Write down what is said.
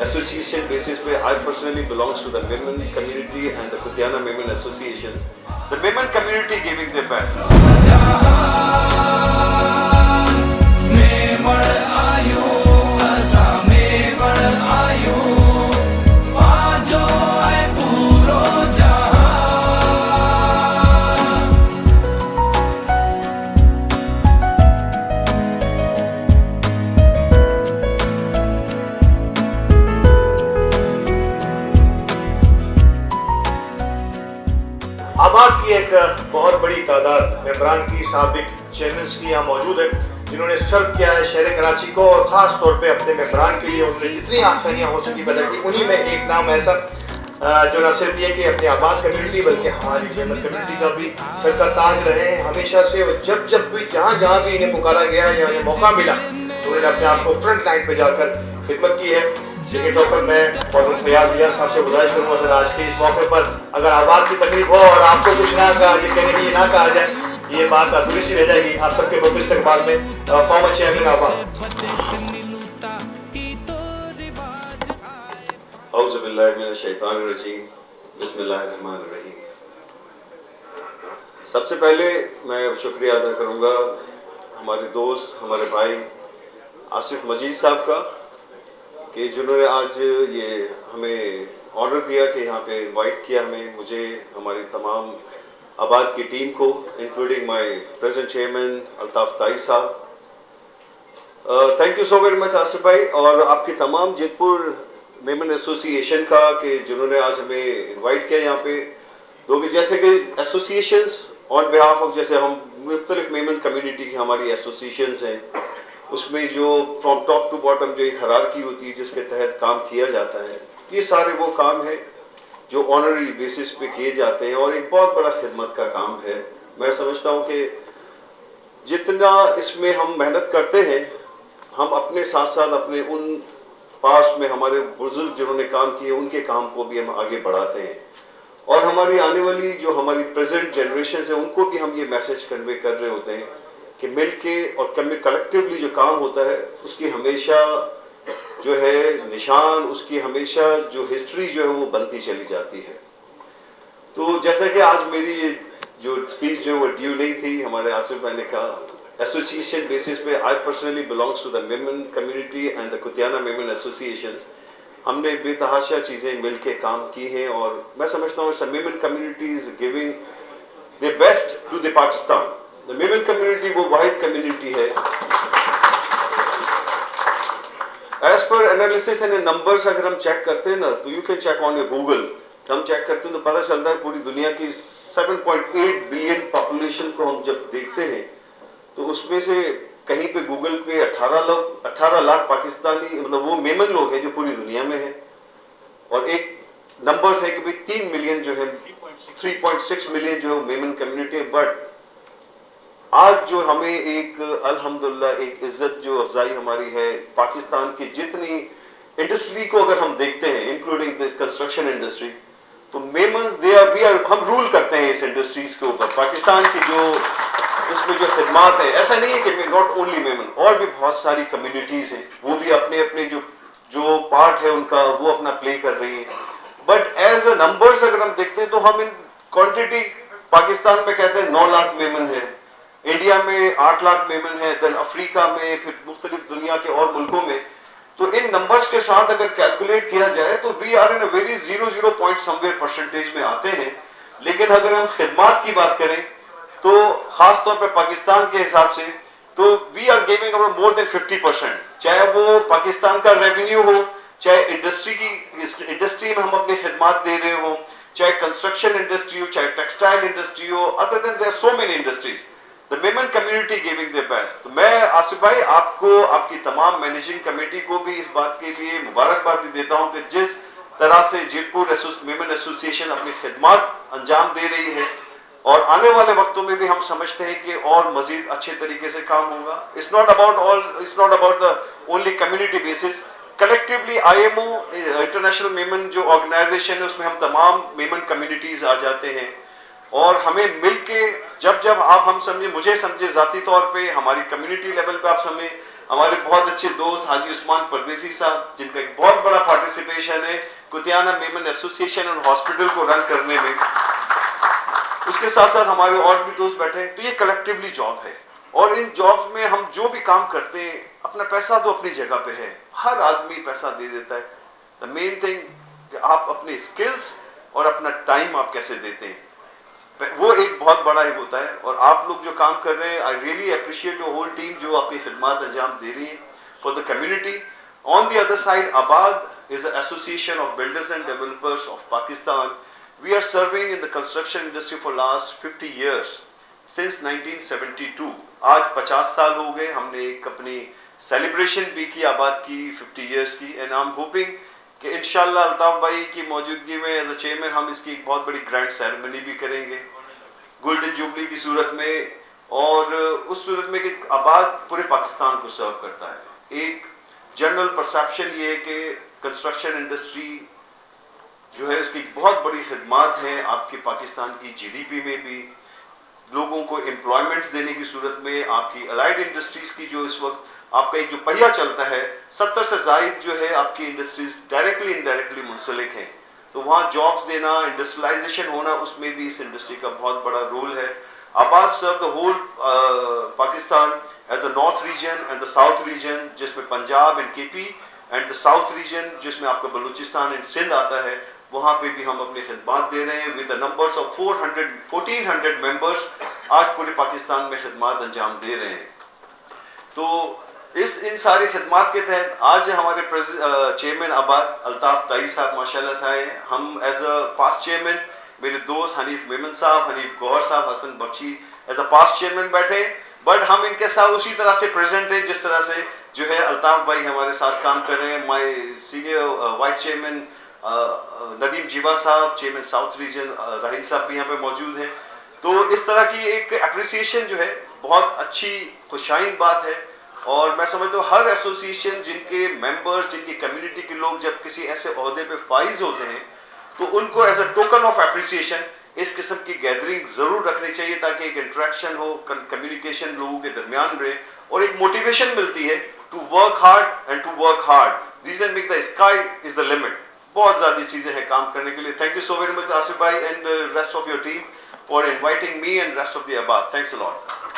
association basis पे I personally belongs to the Memon community and the Kutiana Memon associations. The Memon community giving their best. आबाद की एक बहुत बड़ी तादाद मेंबरान की साबिक चेयरमैन की यहाँ मौजूद है, जिन्होंने सर्व किया है शहर कराची को और ख़ास तौर पे अपने मेंबरान के लिए उन्होंने जितनी आसानियाँ हो सकी पैदा की। उन्हीं में एक नाम ऐसा जो न सिर्फ ये कि अपनी आबाद कम्युनिटी बल्कि हमारी मेमन कम्युनिटी का भी सर का ताज रहे हैं हमेशा से। जब जब भी जहाँ भी इन्हें पुकारा गया या इन्हें मौका मिला तो उन्होंने अपने आप को फ्रंट लाइन पर जाकर खिदमत की है। लेकिन तौर पर मैं और फयाज रियाज साहब से गुजारिश करूँगा सर, आज के इस मौके पर अगर आबाद की तकलीफ हो और आपको कुछ ना कहा ये कहने के लिए ना कहा जाए, ये बात अधूरी सी रह जाएगी। आप सबके बहुत इस्तेमाल में फॉर्मर चेयरमैन आबाद। औज़ु बिल्लाहि मिनश शैतानिर रजीम, बिस्मिल्लाहिर रहमानिर रहीम। सबसे पहले मैं शुक्रिया अदा करूँगा हमारे दोस्त हमारे भाई आसिफ मजीद साहब का कि जिन्होंने आज ये हमें ऑर्डर दिया कि यहाँ पे इनवाइट किया हमें, मुझे, हमारी तमाम आबाद की टीम को, including my present chairman Altaf ताई साहब। Thank you so very much Asif भाई और आपकी तमाम जेतपुर मेमन एसोसिएशन का कि जिन्होंने आज हमें इनवाइट किया यहाँ पे। दो कि जैसे कि एसोसिएशंस ऑन बिहाफ ऑफ, जैसे हम मुख्तलिफ मेमन कम्युनिटी की हमारी एसोसिएशंस हैं, उसमें जो फ्रॉम टॉप टू बॉटम जो एक हायरार्की होती है जिसके तहत काम किया जाता है, ये सारे वो काम है जो ऑनररी बेसिस पे किए जाते हैं और एक बहुत बड़ा खिदमत का काम है। मैं समझता हूँ कि जितना इसमें हम मेहनत करते हैं, हम अपने साथ साथ अपने उन पास में हमारे बुजुर्ग जिन्होंने काम किए उनके काम को भी हम आगे बढ़ाते हैं और हमारी आने वाली जो हमारी प्रेजेंट जनरेशन है उनको भी हम ये मैसेज कन्वे कर रहे होते हैं कि मिल के और कलेक्टिवली जो काम होता है उसकी हमेशा जो है निशान, उसकी हमेशा जो हिस्ट्री जो है वो बनती चली जाती है। तो जैसा कि आज मेरी जो स्पीच जो है वो ड्यू नहीं थी, हमारे आसिफ भाई ने कहा, एसोसिएशन बेसिस पे I personally belongs to the Memon community and the Kutiyana Memon associations. हमने बेतहाशा चीज़ें मिल के काम की हैं और मैं समझता हूँ Memon community is giving the best to the Pakistan. The Memon community वो वाहिद कम्युनिटी है as per analysis and numbers. अगर हम चेक करते हैं ना तो you can check on your Google, हम चेक करते हैं तो पता चलता है पूरी दुनिया की 7.8 बिलियन पॉपुलेशन को हम जब देखते हैं तो उसमें से कहीं पे गूगल पे 18 लाख पाकिस्तानी, मतलब वो मेमन लोग हैं जो पूरी दुनिया में हैं और एक नंबर्स है कि भाई 3 मिलियन जो है 3.6 मिलियन जो है मेमन कम्युनिटी। बट आज जो हमें एक अल्हम्दुलिल्लाह एक इज्जत जो अफजाई हमारी है पाकिस्तान की जितनी इंडस्ट्री को अगर हम देखते हैं इंक्लूडिंग दिस कंस्ट्रक्शन इंडस्ट्री, तो मेमन्स हम रूल करते हैं इस इंडस्ट्रीज के ऊपर। पाकिस्तान की जो इसमें जो खिदमात है, ऐसा नहीं है कि नॉट ओनली मेमन, और भी बहुत सारी कम्युनिटीज़ हैं वो भी अपने अपने जो पार्ट है उनका वो अपना प्ले कर रही हैं। बट एज अ नंबर्स अगर हम देखते हैं तो हम इन क्वांटिटी पाकिस्तान में कहते हैं 9 लाख मेमन है, इंडिया में 8 लाख मेमन है, देन अफ्रीका में, फिर मुख्तलिफ दुनिया के और मुल्कों में। तो इन नंबर्स के साथ अगर कैलकुलेट किया जाए तो we are in a very 0 point somewhere percentage में आते हैं। लेकिन अगर हम खिदमात की बात करें तो ख़ास तौर पे पाकिस्तान के हिसाब से तो we are giving about more than 50%, चाहे वो पाकिस्तान का रेवेन्यू हो, चाहे इंडस्ट्री में हम अपनी खिदमात दे रहे हो, चाहे कंस्ट्रक्शन इंडस्ट्री हो, चाहे टेक्सटाइल इंडस्ट्री हो, other than there so many industries, the Memon community giving their best. तो मैं आसिफ भाई आपको, आपकी तमाम मैनेजिंग कमेटी को भी इस बात के लिए मुबारकबाद भी देता हूँ कि जिस तरह से जेतपुर मेमन एसोसिएशन अपनी खिदमात अंजाम दे रही है और आने वाले वक्तों में भी हम समझते हैं कि और मजीद अच्छे तरीके से काम होगा। It's not about the only community basis, collectively IMO international Memon जो ऑर्गेनाइजेशन है उसमें हम तमाम मेमन कम्युनिटीज आ जाते हैं और हमें मिल के जब आप हम समझे, मुझे समझे ज़ाती तौर पे, हमारी कम्युनिटी लेवल पे आप समझे, हमारे बहुत अच्छे दोस्त हाजी उस्मान परदेसी साहब, जिनका एक बहुत बड़ा पार्टिसिपेशन है कुतियाना मेमन एसोसिएशन और हॉस्पिटल को रन करने में। उसके साथ साथ हमारे और भी दोस्त बैठे हैं। तो ये कलेक्टिवली जॉब है, और इन जॉब्स में हम जो भी काम करते हैं, अपना पैसा तो अपनी जगह पे है, हर आदमी पैसा दे देता है। द मेन थिंग कि आप अपने स्किल्स और अपना टाइम आप कैसे देते हैं, वो एक बहुत बड़ा ही होता है। और आप लोग जो काम कर रहे हैं, I really appreciate your whole team जो अपनी खिदमत अंजाम दे रही है for the community. On the other side, ABAD is an association of builders and developers of Pakistan. We are serving in the construction industry for last 50 years, since 1972। आज 50 साल हो गए। हमने एक अपनी सेलिब्रेशन भी की आबाद की 50 ईयर्स की, एंड आई एम होपिंग कि इंशाल्लाह अल्ताफ भाई की मौजूदगी में एज अ चेयरमैन हम इसकी एक बहुत बड़ी ग्रैंड सेरेमनी भी करेंगे गोल्डन जुबली की सूरत में, और उस सूरत में कि आबाद पूरे पाकिस्तान को सर्व करता है। एक जनरल परसेप्शन ये है कि कंस्ट्रक्शन इंडस्ट्री जो है इसकी बहुत बड़ी खिदमत है आपके पाकिस्तान की जीडीपी में भी, लोगों को एम्प्लॉयमेंट्स देने की सूरत में। आपकी अलाइड इंडस्ट्रीज की जो इस वक्त आपका एक जो पहिया चलता है, 70 से ज़ायद जो है आपकी इंडस्ट्रीज डायरेक्टली इनडायरेक्टली मुंसलिक हैं। तो वहाँ जॉब्स देना, इंडस्ट्रियलाइजेशन होना, उसमें भी इस इंडस्ट्री का बहुत बड़ा रोल है। ABAD serve the whole Pakistan as the north region and the south region, जिसमें Punjab and KP, and the south region जिसमें आपका बलूचिस्तान एंड सिंध आता है। वहाँ पे भी हम अपनी खिदमत दे रहे हैं with the numbers of 1400 members. आज पूरे पाकिस्तान में खिदमत अंजाम दे रहे हैं। तो इन सारी खिदमत के तहत आज हमारे चेयरमैन आबाद अल्ताफ ताई साहब माशाल्लाह से आए। हम एज अ पास्ट चेयरमैन मेरे दोस्त हनीफ मेमन साहब, हनीफ गौहर साहब, Hasan Bakhshi as a past chairman बैठे, बट हम इनके साथ उसी तरह से प्रेजेंट है जिस तरह से जो है अल्ताफ भाई हमारे साथ काम कर रहे हैं। My senior vice chairman Nadeem जीवा साहब, चेयरमैन साउथ रीजन राहिल साहब भी यहाँ पे मौजूद हैं। तो इस तरह की एक अप्रिसिएशन जो है बहुत अच्छी खुशाइन बात है। और मैं समझता हूँ हर एसोसिएशन जिनके मेंबर्स, जिनकी कम्युनिटी के लोग जब किसी ऐसे ओहदे पे फाइज होते हैं, तो उनको as a token of appreciation इस किस्म की गैदरिंग ज़रूर रखनी चाहिए, ताकि एक इंटरेक्शन हो, कम्युनिकेशन लोगों के दरमियान रहे, और एक मोटिवेशन मिलती है to work hard and to work hard. Reason make the sky is the limit. बहुत ज़्यादा चीज़ें हैं काम करने के लिए। Thank you so very much Asif भाई and rest of your team for inviting me and rest of the ABAD. Thanks a lot.